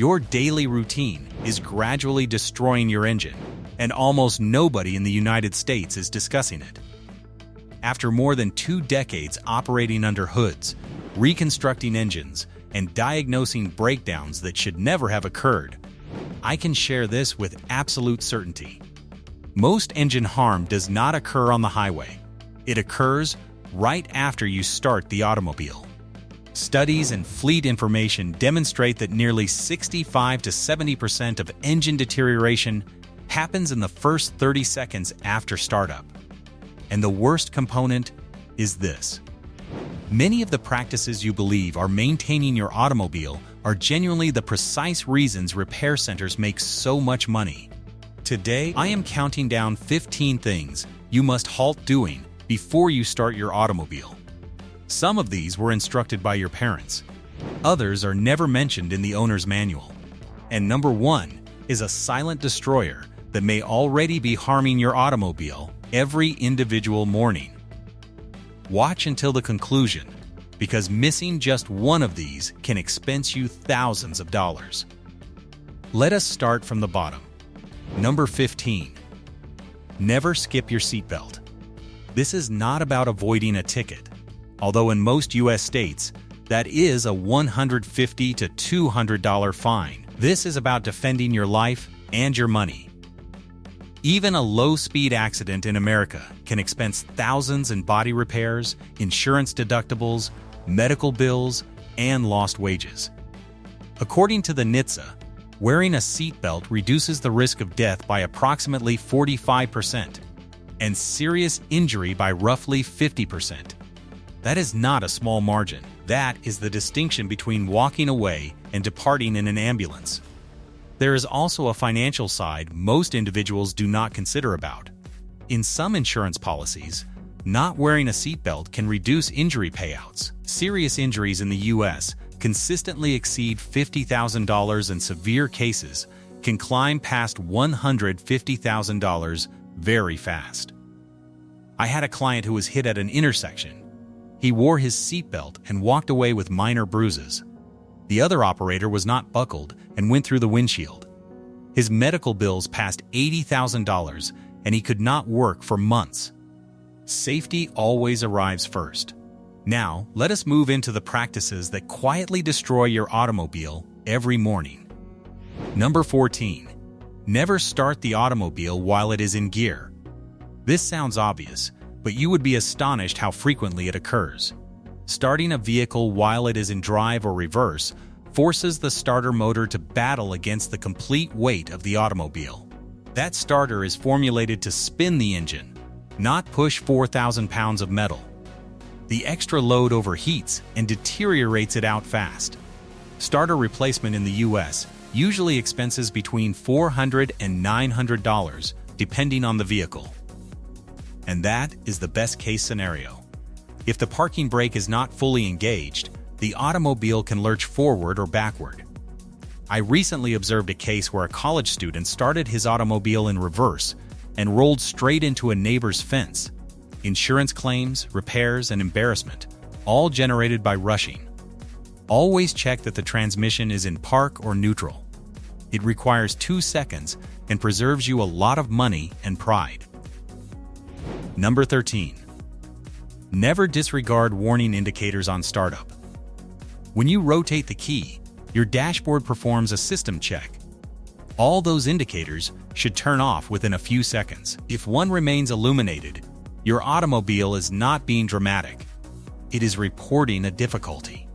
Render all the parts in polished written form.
Your daily routine is gradually destroying your engine, and almost nobody in the United States is discussing it. After more than 2 decades operating under hoods, reconstructing engines, and diagnosing breakdowns that should never have occurred, I can share this with absolute certainty. Most engine harm does not occur on the highway. It occurs right after you start the automobile. Studies and fleet information demonstrate that nearly 65 to 70% of engine deterioration happens in the first 30 seconds after startup. And the worst component is this. Many of the practices you believe are maintaining your automobile are genuinely the precise reasons repair centers make so much money. Today, I am counting down 15 things you must halt doing before you start your automobile. Some of these were instructed by your parents. Others are never mentioned in the owner's manual. And number 1 is a silent destroyer that may already be harming your automobile every individual morning. Watch until the conclusion, because missing just one of these can expense you thousands of dollars. Let us start from the bottom. Number 15. Never skip your seatbelt. This is not about avoiding a ticket, although in most U.S. states, that is a $150 to $200 fine. This is about defending your life and your money. Even a low-speed accident in America can expense thousands in body repairs, insurance deductibles, medical bills, and lost wages. According to the NHTSA, wearing a seatbelt reduces the risk of death by approximately 45% and serious injury by roughly 50%. That is not a small margin. That is the distinction between walking away and departing in an ambulance. There is also a financial side most individuals do not consider about. In some insurance policies, not wearing a seatbelt can reduce injury payouts. Serious injuries in the U.S. consistently exceed $50,000 and severe cases can climb past $150,000 very fast. I had a client who was hit at an intersection. He wore his seatbelt and walked away with minor bruises. The other operator was not buckled and went through the windshield. His medical bills passed $80,000 and he could not work for months. Safety always arrives first. Now, let us move into the practices that quietly destroy your automobile every morning. Number 14. Never start the automobile while it is in gear. This sounds obvious, but you would be astonished how frequently it occurs. Starting a vehicle while it is in drive or reverse forces the starter motor to battle against the complete weight of the automobile. That starter is formulated to spin the engine, not push 4,000 pounds of metal. The extra load overheats and deteriorates it out fast. Starter replacement in the U.S. usually expenses between $400 and $900, depending on the vehicle. And that is the best-case scenario. If the parking brake is not fully engaged, the automobile can lurch forward or backward. I recently observed a case where a college student started his automobile in reverse and rolled straight into a neighbor's fence. Insurance claims, repairs, and embarrassment, all generated by rushing. Always check that the transmission is in park or neutral. It requires 2 seconds and preserves you a lot of money and pride. Number 13. Never disregard warning indicators on startup. When you rotate the key, your dashboard performs a system check. All those indicators should turn off within a few seconds. If one remains illuminated, your automobile is not being dramatic. It is reporting a difficulty.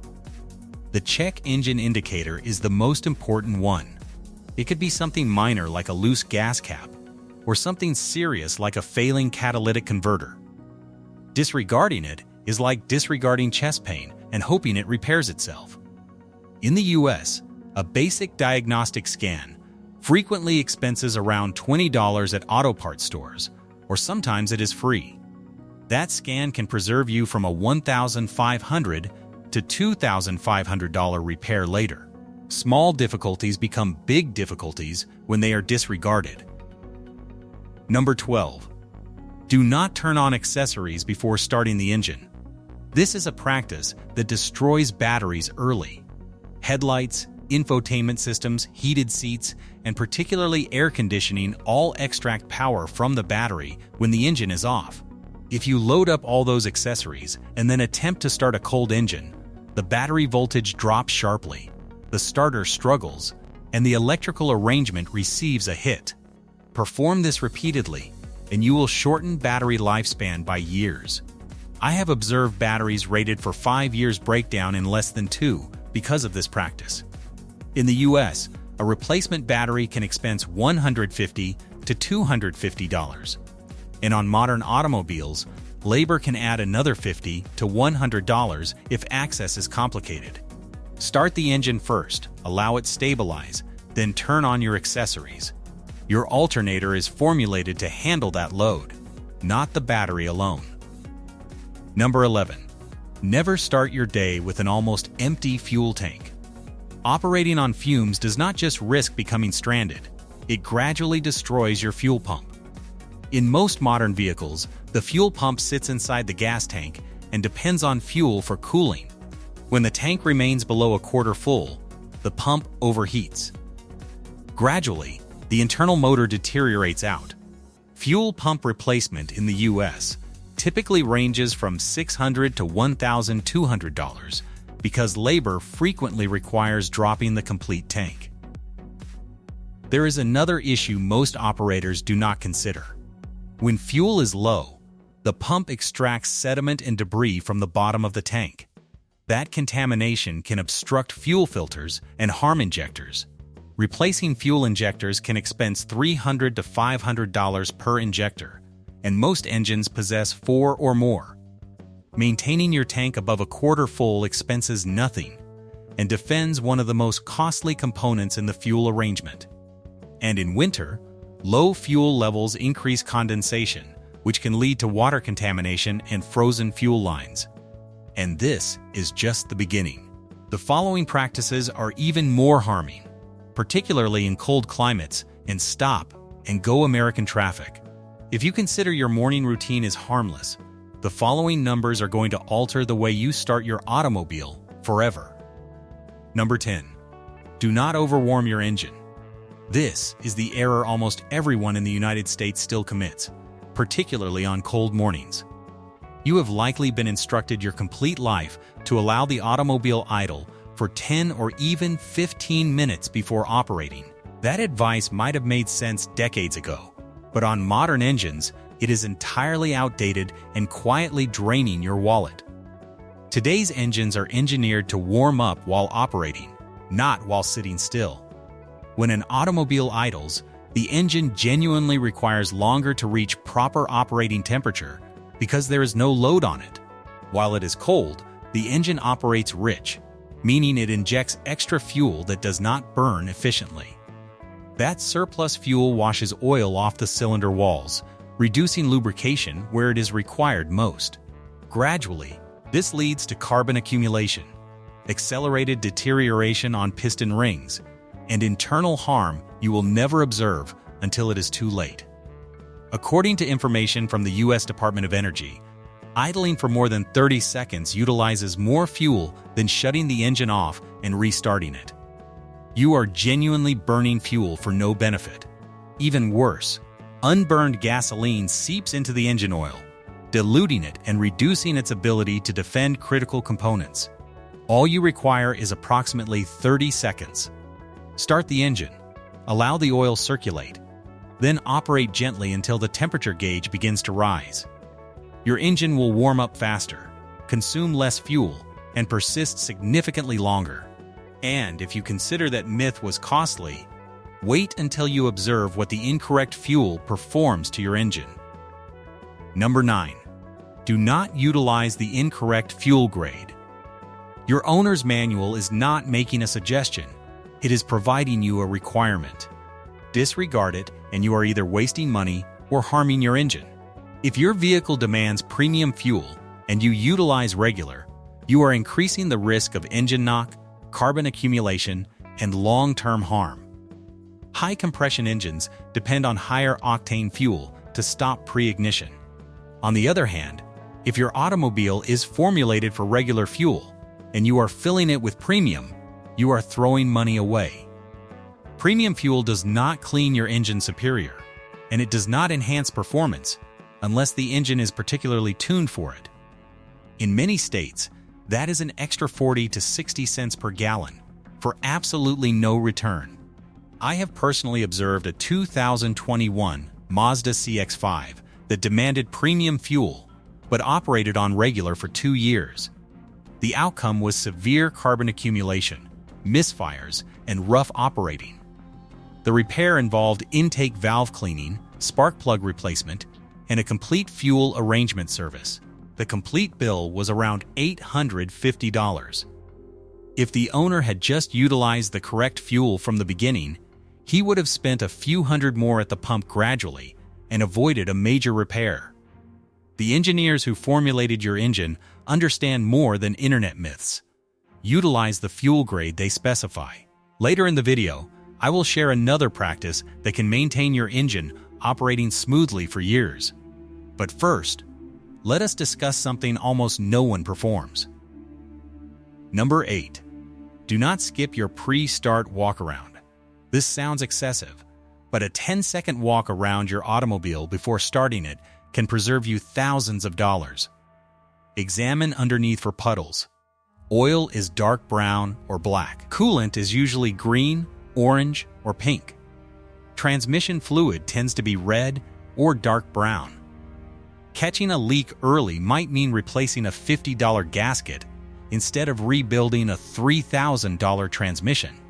The check engine indicator is the most important one. It could be something minor like a loose gas cap, or something serious like a failing catalytic converter. Disregarding it is like disregarding chest pain and hoping it repairs itself. In the US, a basic diagnostic scan frequently expenses around $20 at auto parts stores, or sometimes it is free. That scan can preserve you from a $1,500 to $2,500 repair later. Small difficulties become big difficulties when they are disregarded. Number 12. Do not turn on accessories before starting the engine. This is a practice that destroys batteries early. Headlights, infotainment systems, heated seats, and particularly air conditioning all extract power from the battery when the engine is off. If you load up all those accessories and then attempt to start a cold engine, the battery voltage drops sharply, the starter struggles, and the electrical arrangement receives a hit. Perform this repeatedly, and you will shorten battery lifespan by years. I have observed batteries rated for 5 years breakdown in less than 2 because of this practice. In the US, a replacement battery can expense $150 to $250. And on modern automobiles, labor can add another $50 to $100 if access is complicated. Start the engine first, allow it stabilize, then turn on your accessories. Your alternator is formulated to handle that load, not the battery alone. Number 11. Never start your day with an almost empty fuel tank. Operating on fumes does not just risk becoming stranded, it gradually destroys your fuel pump. In most modern vehicles, the fuel pump sits inside the gas tank and depends on fuel for cooling. When the tank remains below a quarter full, the pump overheats. Gradually, the internal motor deteriorates out. Fuel pump replacement in the US typically ranges from $600 to $1,200 because labor frequently requires dropping the complete tank. There is another issue most operators do not consider. When fuel is low, the pump extracts sediment and debris from the bottom of the tank. That contamination can obstruct fuel filters and harm injectors. Replacing fuel injectors can expense $300 to $500 per injector, and most engines possess 4 or more. Maintaining your tank above a quarter full expenses nothing and defends one of the most costly components in the fuel arrangement. And in winter, low fuel levels increase condensation, which can lead to water contamination and frozen fuel lines. And this is just the beginning. The following practices are even more harming, particularly in cold climates and stop-and-go American traffic. If you consider your morning routine is harmless, the following numbers are going to alter the way you start your automobile forever. Number 10. Do not overwarm your engine. This is the error almost everyone in the United States still commits, particularly on cold mornings. You have likely been instructed your complete life to allow the automobile idle for 10 or even 15 minutes before operating. That advice might have made sense decades ago, but on modern engines, it is entirely outdated and quietly draining your wallet. Today's engines are engineered to warm up while operating, not while sitting still. When an automobile idles, the engine genuinely requires longer to reach proper operating temperature because there is no load on it. While it is cold, the engine operates rich, meaning it injects extra fuel that does not burn efficiently. That surplus fuel washes oil off the cylinder walls, reducing lubrication where it is required most. Gradually, this leads to carbon accumulation, accelerated deterioration on piston rings, and internal harm you will never observe until it is too late. According to information from the U.S. Department of Energy, idling for more than 30 seconds utilizes more fuel than shutting the engine off and restarting it. You are genuinely burning fuel for no benefit. Even worse, unburned gasoline seeps into the engine oil, diluting it and reducing its ability to defend critical components. All you require is approximately 30 seconds. Start the engine, allow the oil circulate, then operate gently until the temperature gauge begins to rise. Your engine will warm up faster, consume less fuel, and persist significantly longer. And if you consider that myth was costly, wait until you observe what the incorrect fuel performs to your engine. Number 9. Do not utilize the incorrect fuel grade. Your owner's manual is not making a suggestion. It is providing you a requirement. Disregard it, and you are either wasting money or harming your engine. If your vehicle demands premium fuel and you utilize regular, you are increasing the risk of engine knock, carbon accumulation, and long-term harm. High-compression engines depend on higher octane fuel to stop pre-ignition. On the other hand, if your automobile is formulated for regular fuel and you are filling it with premium, you are throwing money away. Premium fuel does not clean your engine superior, and it does not enhance performance unless the engine is particularly tuned for it. In many states, that is an extra 40 to 60 cents per gallon for absolutely no return. I have personally observed a 2021 Mazda CX-5 that demanded premium fuel but operated on regular for 2 years. The outcome was severe carbon accumulation, misfires, and rough operating. The repair involved intake valve cleaning, spark plug replacement, and a complete fuel arrangement service. The complete bill was around $850. If the owner had just utilized the correct fuel from the beginning, he would have spent a few hundred more at the pump gradually and avoided a major repair. The engineers who formulated your engine understand more than internet myths. Utilize the fuel grade they specify. Later in the video, I will share another practice that can maintain your engine operating smoothly for years. But first, let us discuss something almost no one performs. Number 8. Do not skip your pre-start walk-around. This sounds excessive, but a 10-second walk around your automobile before starting it can preserve you thousands of dollars. Examine underneath for puddles. Oil is dark brown or black. Coolant is usually green, orange, or pink. Transmission fluid tends to be red or dark brown. Catching a leak early might mean replacing a $50 gasket instead of rebuilding a $3,000 transmission.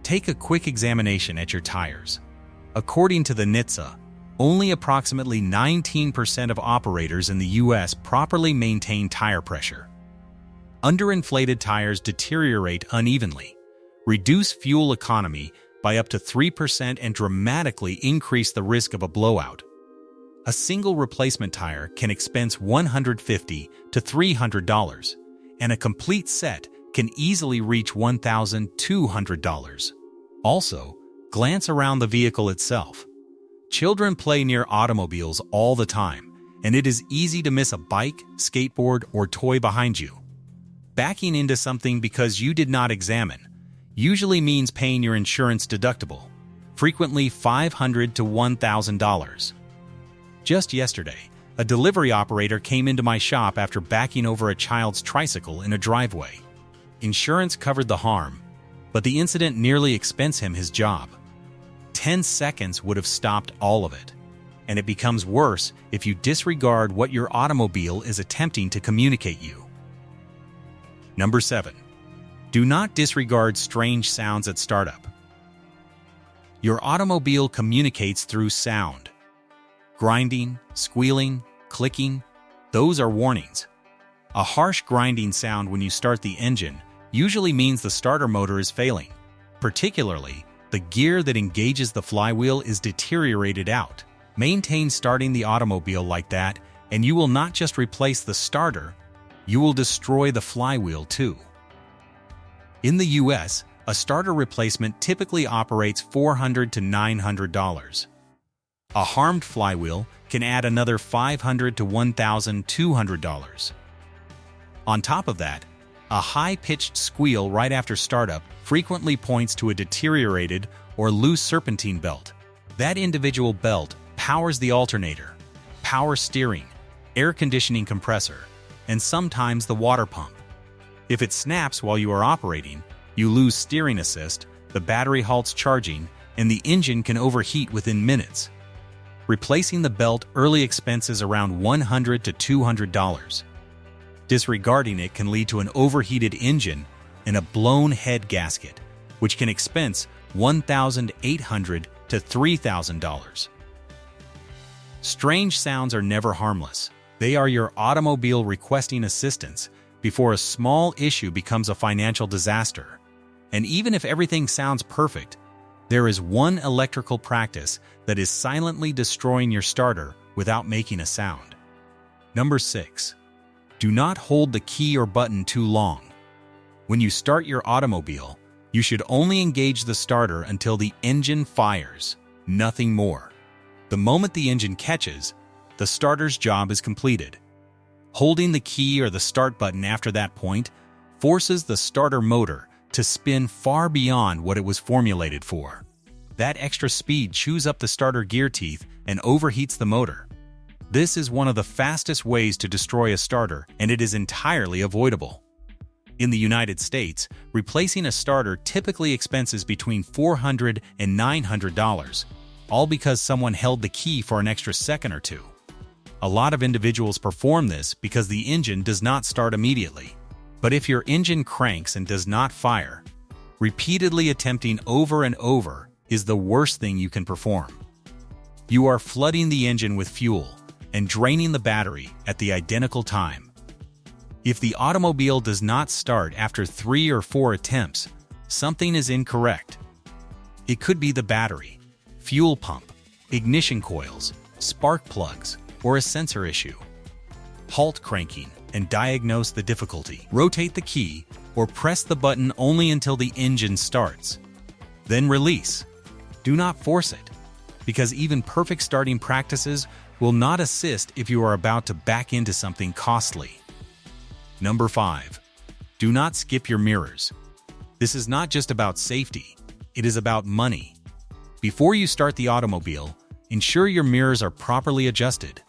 Take a quick examination at your tires. According to the NHTSA, only approximately 19% of operators in the U.S. properly maintain tire pressure. Underinflated tires deteriorate unevenly, reduce fuel economy by up to 3%, and dramatically increase the risk of a blowout. A single replacement tire can expense $150 to $300, and a complete set can easily reach $1,200. Also, glance around the vehicle itself. Children play near automobiles all the time, and it is easy to miss a bike, skateboard, or toy behind you. Backing into something because you did not examine usually means paying your insurance deductible, frequently $500 to $1,000. Just yesterday, a delivery operator came into my shop after backing over a child's tricycle in a driveway. Insurance covered the harm, but the incident nearly expensed him his job. 10 seconds would have stopped all of it, and it becomes worse if you disregard what your automobile is attempting to communicate you. Number 7. Do not disregard strange sounds at startup. Your automobile communicates through sound. Grinding, squealing, clicking, those are warnings. A harsh grinding sound when you start the engine usually means the starter motor is failing. Particularly, the gear that engages the flywheel is deteriorated out. Maintain starting the automobile like that, and you will not just replace the starter, you will destroy the flywheel too. In the US, a starter replacement typically operates $400 to $900. A harmed flywheel can add another $500 to $1,200. On top of that, a high-pitched squeal right after startup frequently points to a deteriorated or loose serpentine belt. That individual belt powers the alternator, power steering, air conditioning compressor, and sometimes the water pump. If it snaps while you are operating, you lose steering assist, the battery halts charging, and the engine can overheat within minutes. Replacing the belt early expenses around $100 to $200. Disregarding it can lead to an overheated engine and a blown head gasket, which can expense $1,800 to $3,000. Strange sounds are never harmless. They are your automobile requesting assistance before a small issue becomes a financial disaster. And even if everything sounds perfect, there is one electrical practice that is silently destroying your starter without making a sound. Number 6. Do not hold the key or button too long. When you start your automobile, you should only engage the starter until the engine fires, nothing more. The moment the engine catches, the starter's job is completed. Holding the key or the start button after that point forces the starter motor to spin far beyond what it was formulated for. That extra speed chews up the starter gear teeth and overheats the motor. This is one of the fastest ways to destroy a starter, and it is entirely avoidable. In the United States, replacing a starter typically expenses between $400 and $900, all because someone held the key for an extra second or two. A lot of individuals perform this because the engine does not start immediately. But if your engine cranks and does not fire, repeatedly attempting over and over is the worst thing you can perform. You are flooding the engine with fuel and draining the battery at the identical time. If the automobile does not start after 3 or 4 attempts, something is incorrect. It could be the battery, fuel pump, ignition coils, spark plugs, or a sensor issue. Halt cranking and diagnose the difficulty. Rotate the key or press the button only until the engine starts. Then release. Do not force it, because even perfect starting practices will not assist if you are about to back into something costly. Number 5. Do not skip your mirrors. This is not just about safety, it is about money. Before you start the automobile, ensure your mirrors are properly adjusted.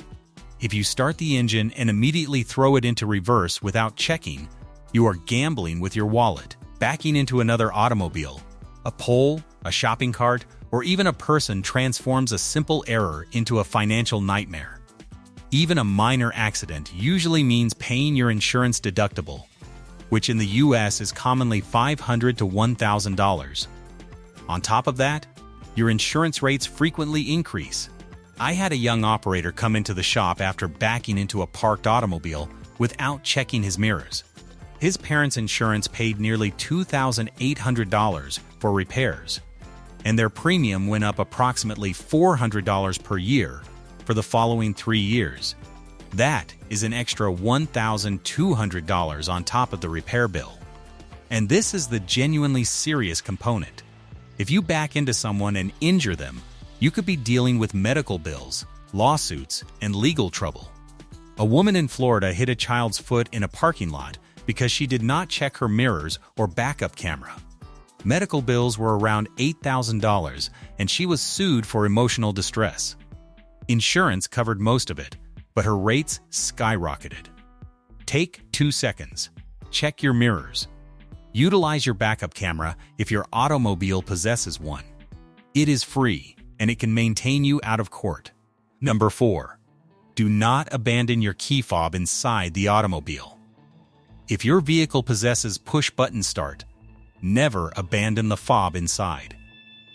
If you start the engine and immediately throw it into reverse without checking, you are gambling with your wallet. Backing into another automobile, a pole, a shopping cart, or even a person transforms a simple error into a financial nightmare. Even a minor accident usually means paying your insurance deductible, which in the US is commonly $500 to $1,000. On top of that, your insurance rates frequently increase. I had a young operator come into the shop after backing into a parked automobile without checking his mirrors. His parents' insurance paid nearly $2,800 for repairs, and their premium went up approximately $400 per year for the following 3 years. That is an extra $1,200 on top of the repair bill. And this is the genuinely serious component. If you back into someone and injure them, you could be dealing with medical bills, lawsuits, and legal trouble. A woman in Florida hit a child's foot in a parking lot because she did not check her mirrors or backup camera. Medical bills were around $8,000, and she was sued for emotional distress. Insurance covered most of it, but her rates skyrocketed. Take 2 seconds. Check your mirrors. Utilize your backup camera if your automobile possesses one. It is free, and it can maintain you out of court. Number 4. Do not abandon your key fob inside the automobile. If your vehicle possesses push-button start, never abandon the fob inside,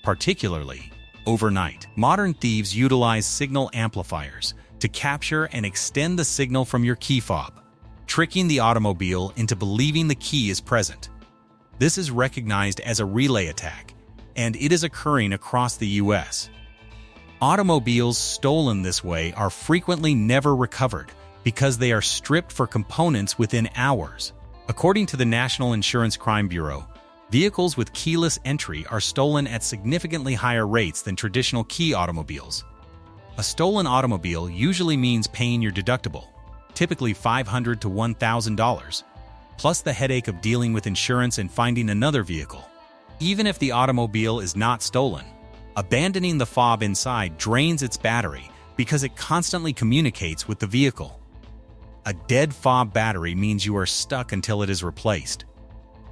particularly overnight. Modern thieves utilize signal amplifiers to capture and extend the signal from your key fob, tricking the automobile into believing the key is present. This is recognized as a relay attack, and it is occurring across the US. Automobiles stolen this way are frequently never recovered because they are stripped for components within hours. According to the National Insurance Crime Bureau, vehicles with keyless entry are stolen at significantly higher rates than traditional key automobiles. A stolen automobile usually means paying your deductible, typically $500 to $1,000, plus the headache of dealing with insurance and finding another vehicle. Even if the automobile is not stolen, abandoning the fob inside drains its battery because it constantly communicates with the vehicle. A dead fob battery means you are stuck until it is replaced.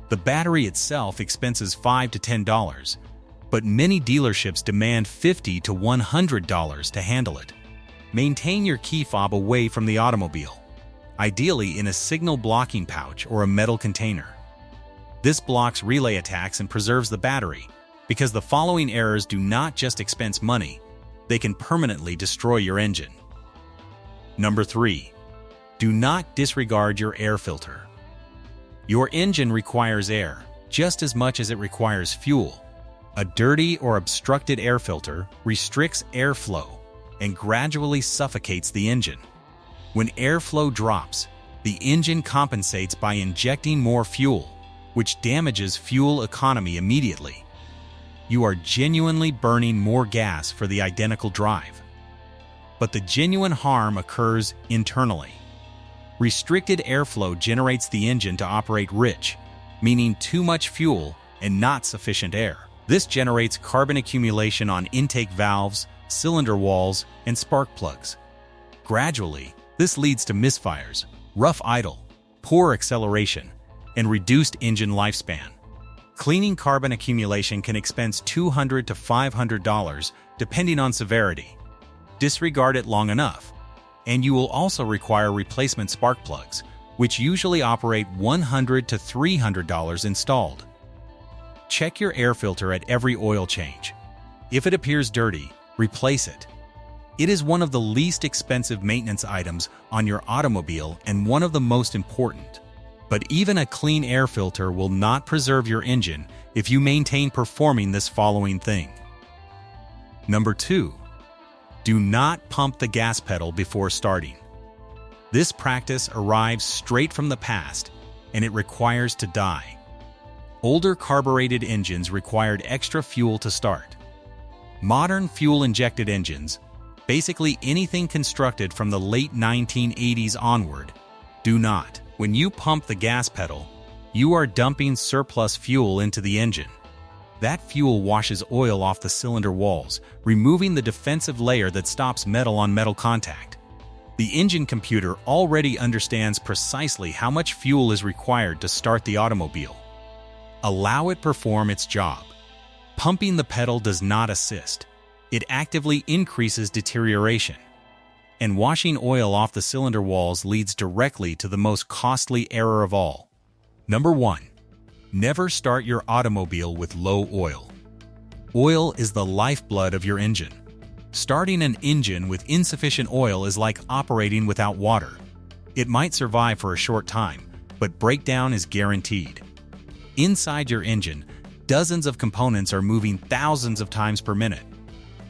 The battery itself expenses $5 to $10, but many dealerships demand $50 to $100 to handle it. Maintain your key fob away from the automobile, ideally in a signal blocking pouch or a metal container. This blocks relay attacks and preserves the battery, because the following errors do not just expense money, they can permanently destroy your engine. Number 3. Do not disregard your air filter. Your engine requires air just as much as it requires fuel. A dirty or obstructed air filter restricts airflow and gradually suffocates the engine. When airflow drops, the engine compensates by injecting more fuel, which damages fuel economy immediately. You are genuinely burning more gas for the identical drive. But the genuine harm occurs internally. Restricted airflow generates the engine to operate rich, meaning too much fuel and not sufficient air. This generates carbon accumulation on intake valves, cylinder walls, and spark plugs. Gradually, this leads to misfires, rough idle, poor acceleration, and reduced engine lifespan. Cleaning carbon accumulation can expense $200 to $500 depending on severity. Disregard it long enough, and you will also require replacement spark plugs, which usually operate $100 to $300 installed. Check your air filter at every oil change. If it appears dirty, replace it. It is one of the least expensive maintenance items on your automobile and one of the most important. But even a clean air filter will not preserve your engine if you maintain performing this following thing. Number 2. Do not pump the gas pedal before starting. This practice arrives straight from the past, and it requires to die. Older carbureted engines required extra fuel to start. Modern fuel-injected engines, basically anything constructed from the late 1980s onward, do not. When you pump the gas pedal, you are dumping surplus fuel into the engine. That fuel washes oil off the cylinder walls, removing the defensive layer that stops metal-on-metal contact. The engine computer already understands precisely how much fuel is required to start the automobile. Allow it perform its job. Pumping the pedal does not assist. It actively increases deterioration. And washing oil off the cylinder walls leads directly to the most costly error of all. Number 1. Never start your automobile with low oil. Oil is the lifeblood of your engine. Starting an engine with insufficient oil is like operating without water. It might survive for a short time, but breakdown is guaranteed. Inside your engine, dozens of components are moving thousands of times per minute.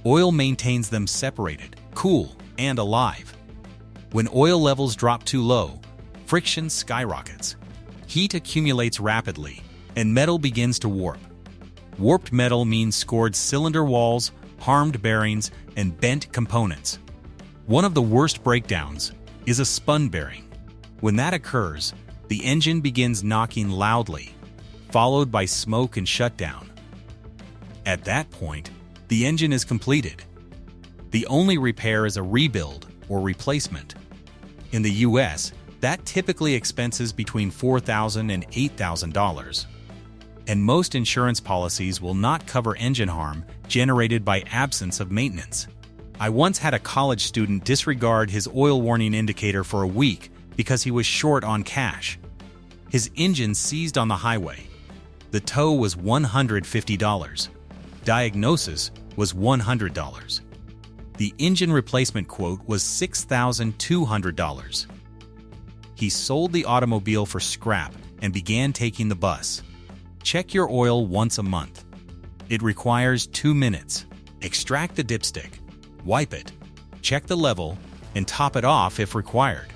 Oil maintains them separated, cool, and alive. When oil levels drop too low, friction skyrockets. Heat accumulates rapidly, and metal begins to warp. Warped metal means scored cylinder walls, harmed bearings, and bent components. One of the worst breakdowns is a spun bearing. When that occurs, the engine begins knocking loudly, followed by smoke and shutdown. At that point, the engine is completed. The only repair is a rebuild or replacement. In the US, that typically expenses between $4,000 and $8,000. And most insurance policies will not cover engine harm generated by absence of maintenance. I once had a college student disregard his oil warning indicator for a week because he was short on cash. His engine seized on the highway. The tow was $150. Diagnosis was $100. The engine replacement quote was $6,200. He sold the automobile for scrap and began taking the bus. Check your oil once a month. It requires 2 minutes. Extract the dipstick, wipe it, check the level, and top it off if required.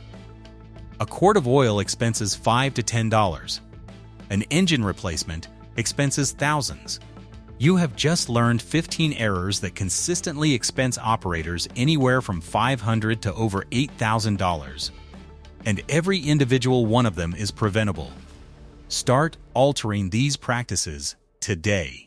A quart of oil expenses $5 to $10. An engine replacement expenses thousands. You have just learned 15 errors that consistently expense operators anywhere from $500 to over $8,000. And every individual one of them is preventable. Start altering these practices today.